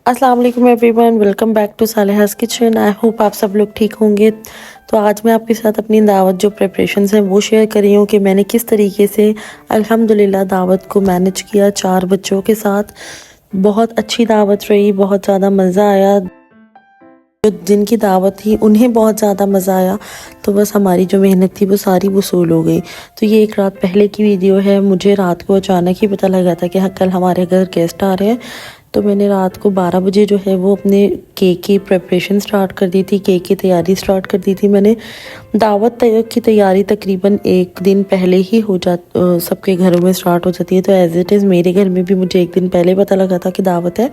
अस्सलाम वालेकुम everyone, welcome back to Saleha's kitchen. I hope आप सब लोग ठीक होंगे। तो आज मैं आपके साथ अपनी दावत जो प्रिपरेशंस हैं वो शेयर कर रही हूँ कि मैंने किस तरीके से अल्हम्दुलिल्लाह दावत को मैनेज किया 4 बच्चों के साथ। बहुत अच्छी दावत रही, बहुत ज़्यादा मज़ा आया। जो जिनकी दावत थी उन्हें बहुत ज़्यादा मज़ा आया, तो बस हमारी जो मेहनत थी वो सारी वसूल हो गई। तो ये एक रात पहले की वीडियो है। मुझे रात को अचानक ही पता लगा था कि हाँ कल हमारे घर गेस्ट आ रहे हैं। तो मैंने रात को 12 बजे जो है वो अपने केक की प्रिपरेशन स्टार्ट कर दी थी, केक की तैयारी स्टार्ट कर दी थी मैंने। दावत की तैयारी तकरीबन एक दिन पहले ही सबके घरों में स्टार्ट हो जाती है। तो एज़ इट इज़ मेरे घर में भी मुझे एक दिन पहले पता लगा था कि दावत है,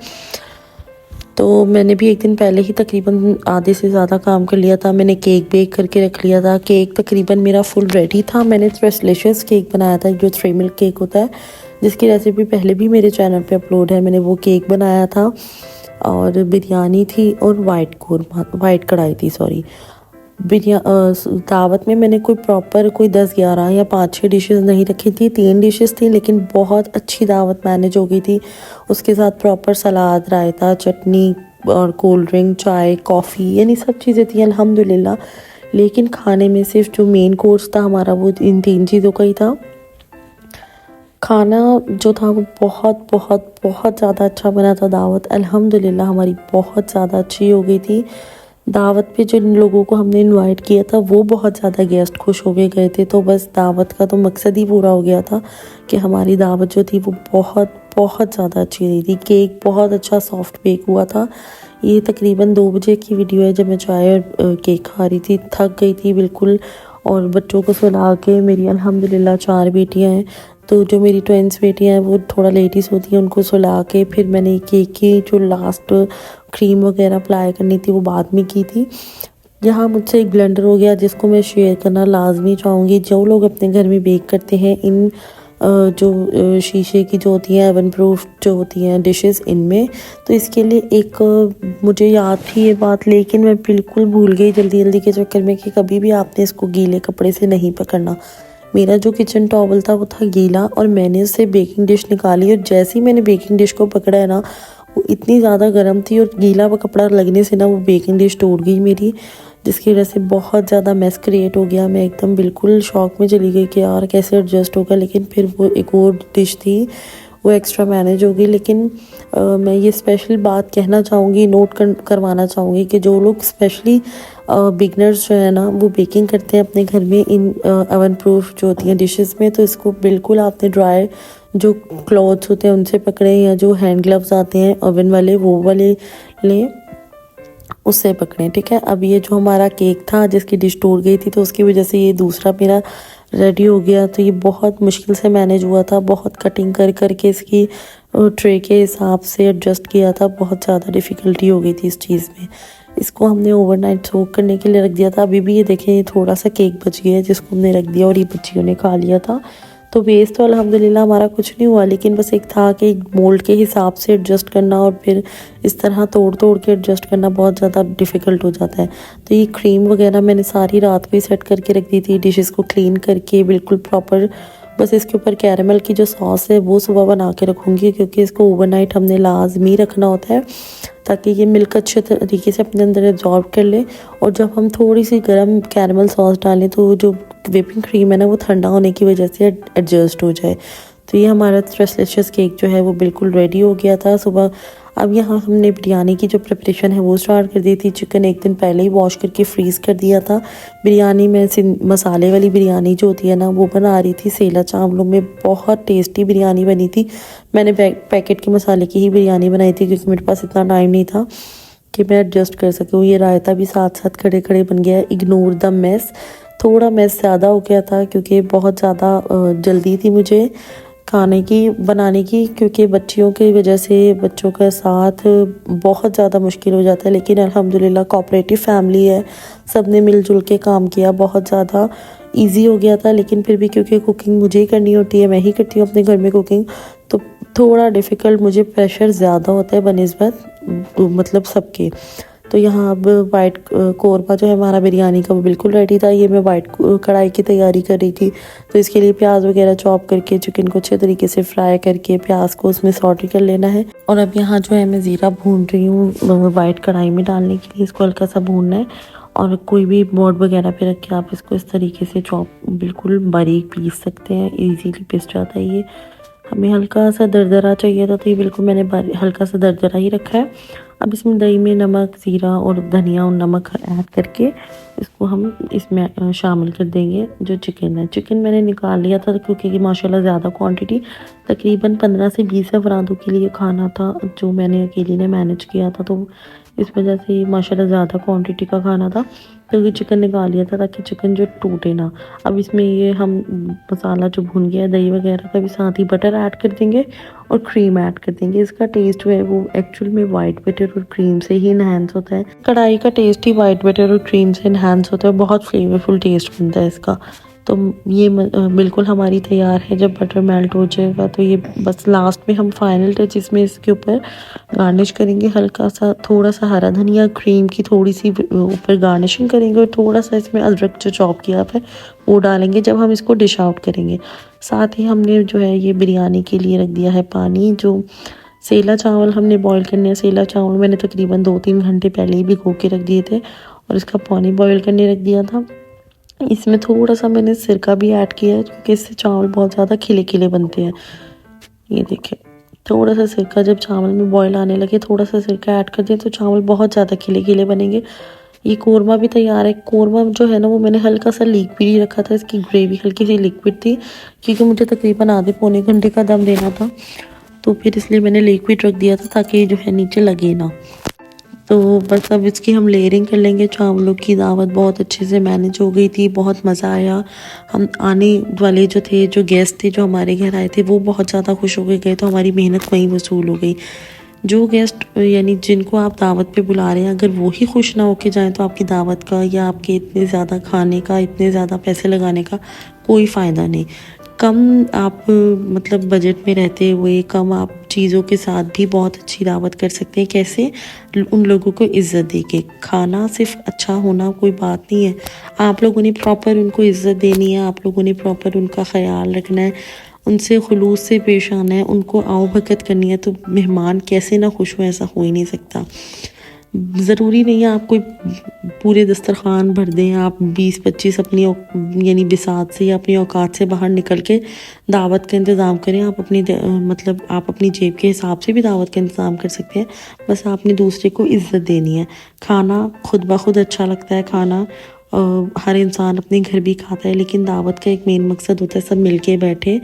तो मैंने भी एक दिन पहले ही तकरीबन आधे से ज़्यादा काम कर लिया था। मैंने केक बेक करके रख लिया था। केक तकरीबन मेरा फुल रेडी था। मैंने स्पेशलिशियस केक बनाया था, जो 3 मिल्क केक होता है, जिसकी रेसिपी पहले भी मेरे चैनल पे अपलोड है। मैंने वो केक बनाया था और बिरयानी थी और वाइट कढ़ाई थी, सॉरी। दावत में मैंने कोई 10-11 या 5-6 डिशेस नहीं रखी थी, 3 डिशेस थी, लेकिन बहुत अच्छी दावत मैनेज हो गई थी। उसके साथ प्रॉपर सलाद, रायता, चटनी और कोल्ड ड्रिंक, चाय, कॉफ़ी, यानी सब चीज़ें थी अल्हम्दुलिल्लाह। लेकिन खाने में सिर्फ जो मेन कोर्स था हमारा वो इन 3 चीज़ों का ही था। खाना जो था वो बहुत बहुत बहुत ज़्यादा अच्छा बना था। दावत अल्हम्दुलिल्लाह हमारी बहुत ज़्यादा अच्छी हो गई थी। दावत पे जिन लोगों को हमने इनवाइट किया था वो बहुत ज़्यादा गेस्ट खुश हो गए थे। तो बस दावत का तो मकसद ही पूरा हो गया था कि हमारी दावत जो थी वो बहुत बहुत ज़्यादा अच्छी रही थी। केक बहुत अच्छा सॉफ्ट बेक हुआ था। ये तकरीबन 2 बजे की वीडियो है जब मैं चाय और केक खा रही थी। थक गई थी बिल्कुल, और बच्चों को सुला के, मेरी अल्हम्दुलिल्लाह 4 बेटियां हैं, तो जो मेरी ट्विंस बेटियां हैं वो थोड़ा लेट ही सोती हैं, उनको सुला के फिर मैंने केक की जो लास्ट क्रीम वगैरह अप्लाई करनी थी वो बाद में की थी। यहाँ मुझसे एक ब्लेंडर हो गया जिसको मैं शेयर करना लाजमी चाहूँगी। जो लोग अपने घर में बेक करते हैं इन शीशे की जो होती हैं एवन प्रूफ जो होती हैं डिशेस, इनमें तो इसके लिए एक मुझे याद थी ये बात, लेकिन मैं बिल्कुल भूल गई जल्दी जल्दी के चक्कर में कि कभी भी आपने इसको गीले कपड़े से नहीं पकड़ना। मेरा जो किचन टॉवल था वो था गीला और मैंने उससे बेकिंग डिश निकाली, और जैसे ही मैंने बेकिंग डिश को पकड़ा है ना, वो इतनी ज़्यादा गर्म थी और गीला वो कपड़ा लगने से ना वो बेकिंग डिश टूट गई मेरी, जिसकी वजह से बहुत ज़्यादा मेस क्रिएट हो गया। मैं एकदम बिल्कुल शॉक में चली गई कि यार कैसे एडजस्ट होगा। लेकिन फिर वो एक और डिश थी वो एक्स्ट्रा मैनेज हो गई। लेकिन मैं ये स्पेशल बात कहना चाहूँगी, करवाना चाहूँगी कि जो लोग स्पेशली बिगनर्स जो है ना वो बेकिंग करते हैं अपने घर में इन ओवन प्रूफ जो होती हैं डिशेस में, तो इसको बिल्कुल आपने ड्राई जो क्लॉथ्स होते हैं उनसे पकड़ें, या जो हैंड ग्लव्स आते हैं ओवन वाले वो वाले लें, उससे पकड़ें, ठीक है। अब ये जो हमारा केक था जिसकी डिश टूट गई थी, तो उसकी वजह से ये दूसरा मेरा रेडी हो गया। तो ये बहुत मुश्किल से मैनेज हुआ था, बहुत कटिंग कर करके इसकी ट्रे के हिसाब से एडजस्ट किया था। बहुत ज़्यादा डिफ़िकल्टी हो गई थी इस चीज़ में। इसको हमने ओवरनाइट सोक करने के लिए रख दिया था। अभी भी ये देखें, ये थोड़ा सा केक बच गया है जिसको हमने रख दिया और ये बच्चियों ने खा लिया था। तो वेस्ट तो अल्हम्दुलिल्लाह हमारा कुछ नहीं हुआ, लेकिन बस एक था कि मोल्ड के हिसाब से एडजस्ट करना और फिर इस तरह तोड़ तोड़ के एडजस्ट करना बहुत ज़्यादा डिफ़िकल्ट हो जाता है। तो ये क्रीम वगैरह मैंने सारी रात को ही सेट करके रख दी थी, डिशेस को क्लीन करके बिल्कुल प्रॉपर। बस इसके ऊपर कैरेमल की जो सॉस है वो सुबह बना के रखूँगी, क्योंकि इसको ओवरनाइट हमने लाजमी रखना होता है ताकि ये मिल्क अच्छे तरीके से अपने अंदर एब्जॉर्ब कर ले। और जब हम थोड़ी सी गर्म कैरेमल सॉस डालें तो जो व्हिपिंग क्रीम है ना वो ठंडा होने की वजह से एडजस्ट हो जाए। तो ये हमारा स्पेशलिशियस केक जो है वो बिल्कुल रेडी हो गया था सुबह। अब यहाँ हमने बिरयानी की जो प्रिपरेशन है वो स्टार्ट कर दी थी। चिकन एक दिन पहले ही वॉश करके फ्रीज़ कर दिया था। बिरयानी में मसाले वाली बिरयानी जो होती है ना वो बना रही थी सेला चावलों में। बहुत टेस्टी बिरयानी बनी थी। मैंने पैकेट के मसाले की ही बिरयानी बनाई थी क्योंकि मेरे पास इतना टाइम नहीं था कि मैं एडजस्ट कर सकूँ। ये रायता भी साथ साथ खड़े खड़े बन गया है। इग्नोर द मेस, थोड़ा मेस ज़्यादा हो गया था क्योंकि बहुत ज़्यादा जल्दी थी मुझे बनाने की, क्योंकि बच्चियों की वजह से बच्चों का साथ बहुत ज़्यादा मुश्किल हो जाता है। लेकिन अल्हम्दुलिल्लाह कोऑपरेटिव फैमिली है, सब ने मिलजुल के काम किया, बहुत ज़्यादा इजी हो गया था। लेकिन फिर भी क्योंकि कुकिंग मुझे ही करनी होती है, मैं ही करती हूँ अपने घर में कुकिंग, तो थोड़ा डिफ़िकल्ट, मुझे प्रेशर ज़्यादा होता है बनिस्बत मतलब सबके। तो यहाँ अब वाइट कोरमा जो है हमारा बिरयानी का वो बिल्कुल रेडी था। ये मैं वाइट कढ़ाई की तैयारी कर रही थी, तो इसके लिए प्याज वगैरह चॉप करके चिकन को अच्छे तरीके से फ्राई करके प्याज को उसमें सॉटे कर लेना है। और अब यहाँ जो है मैं ज़ीरा भून रही हूँ वाइट कढ़ाई में डालने के लिए। इसको हल्का सा भूनना है और कोई भी बोर्ड वगैरह पे रख के आप इसको इस तरीके से चॉप बिल्कुल बारीक पीस सकते हैं, इजीली पिस जाता है ये। हमें हल्का सा दरदरा चाहिए था, तो ये बिल्कुल मैंने हल्का सा दरदरा ही रखा है। अब इसमें दही में नमक, ज़ीरा और धनिया और नमक ऐड करके इसको हम इसमें शामिल कर देंगे। जो चिकन है, चिकन मैंने निकाल लिया था क्योंकि माशाल्लाह ज़्यादा क्वांटिटी, तकरीबन 15 से 20 अफरादों के लिए खाना था जो मैंने अकेली ने मैनेज किया था, तो इस वजह से माशाल्लाह ज़्यादा क्वांटिटी का खाना था, तो ये चिकन निकाल लिया था ताकि चिकन जो टूटे ना। अब इसमें ये हम मसाला जो भुन गया दही वगैरह का भी, साथ ही बटर ऐड कर देंगे और क्रीम ऐड कर देंगे। इसका टेस्ट जो है वो एक्चुअल में वाइट बटर और क्रीम से ही इन्हांस होता है। कढ़ाई का टेस्ट ही वाइट बटर और क्रीम से इन्हांस होता है, बहुत फ्लेवरफुल टेस्ट बनता है इसका। तो ये बिल्कुल हमारी तैयार है। जब बटर मेल्ट हो जाएगा तो ये बस लास्ट में हम फाइनल टच इसमें इसके ऊपर गार्निश करेंगे, हल्का सा थोड़ा सा हरा धनिया, क्रीम की थोड़ी सी ऊपर गार्निशिंग करेंगे और थोड़ा सा इसमें अदरक जो चॉप किया है वो डालेंगे जब हम इसको डिश आउट करेंगे। साथ ही हमने जो है ये बिरयानी के लिए रख दिया है पानी। जो सेला चावल हमने बॉईल करने हैं, सेला चावल मैंने तकरीबन 2-3 घंटे पहले ही भिगो के रख दिए थे और इसका पानी बॉईल करने रख दिया था। इसमें थोड़ा सा मैंने सिरका भी ऐड किया है क्योंकि इससे चावल बहुत ज़्यादा खिले खिले बनते हैं। ये देखिए, थोड़ा सा सिरका जब चावल में बॉईल आने लगे थोड़ा सा सिरका ऐड कर दिया तो चावल बहुत ज़्यादा खिले खिले बनेंगे। ये कोरमा भी तैयार है। कोरमा जो है ना वो मैंने हल्का सा लिक्विड ही रखा था, इसकी ग्रेवी हल्की सी लिक्विड थी क्योंकि मुझे तकरीबन आधे पौने घंटे का दम देना था, तो फिर इसलिए मैंने लिक्विड रख दिया था ताकि जो है नीचे लगे ना। तो बस अब इसकी हम लेयरिंग कर लेंगे। चावलों की दावत बहुत अच्छे से मैनेज हो गई थी, बहुत मज़ा आया। हम आने वाले जो थे, जो गेस्ट थे जो हमारे घर आए थे, वो बहुत ज़्यादा खुश हो गए, तो हमारी मेहनत वहीं वसूल हो गई। जो गेस्ट यानी जिनको आप दावत पे बुला रहे हैं, अगर वो ही खुश ना होके जाएं तो आपकी दावत का या आपके इतने ज़्यादा खाने का, इतने ज़्यादा पैसे लगाने का कोई फ़ायदा नहीं। कम आप मतलब बजट में रहते हुए कम आप चीज़ों के साथ भी बहुत अच्छी दावत कर सकते हैं। कैसे? उन लोगों को इज़्ज़त दे के। खाना सिर्फ अच्छा होना कोई बात नहीं है, आप लोगों ने प्रॉपर उनको इज़्ज़त देनी है, आप लोगों ने प्रॉपर उनका ख्याल रखना है, उनसे खुलूस से पेश आना है, उनको आओ भगत करनी है। तो मेहमान कैसे ना खुश हो, ऐसा हो ही नहीं सकता। ज़रूरी नहीं है आप कोई पूरे दस्तरखान भर दें, आप 20-25 अपनी यानी बिसात से या अपनी औकात से बाहर निकल के दावत का इंतज़ाम करें। आप अपनी मतलब आप अपनी जेब के हिसाब से भी दावत का इंतज़ाम कर सकते हैं, बस आपने दूसरे को इज़्ज़त देनी है। खाना खुद ब खुद अच्छा लगता है, खाना हर इंसान अपने घर भी खाता है, लेकिन दावत का एक मेन मकसद होता है सब मिल के बैठे,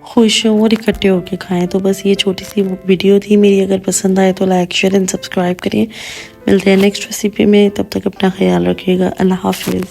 खुश हों और इकट्ठे होकर खाएं। तो बस ये छोटी सी वीडियो थी मेरी। अगर पसंद आए तो लाइक, शेयर एंड सब्सक्राइब करिए। मिलते हैं नेक्स्ट रेसिपी में, तब तक अपना ख्याल रखिएगा। अल्लाह हाफिज़।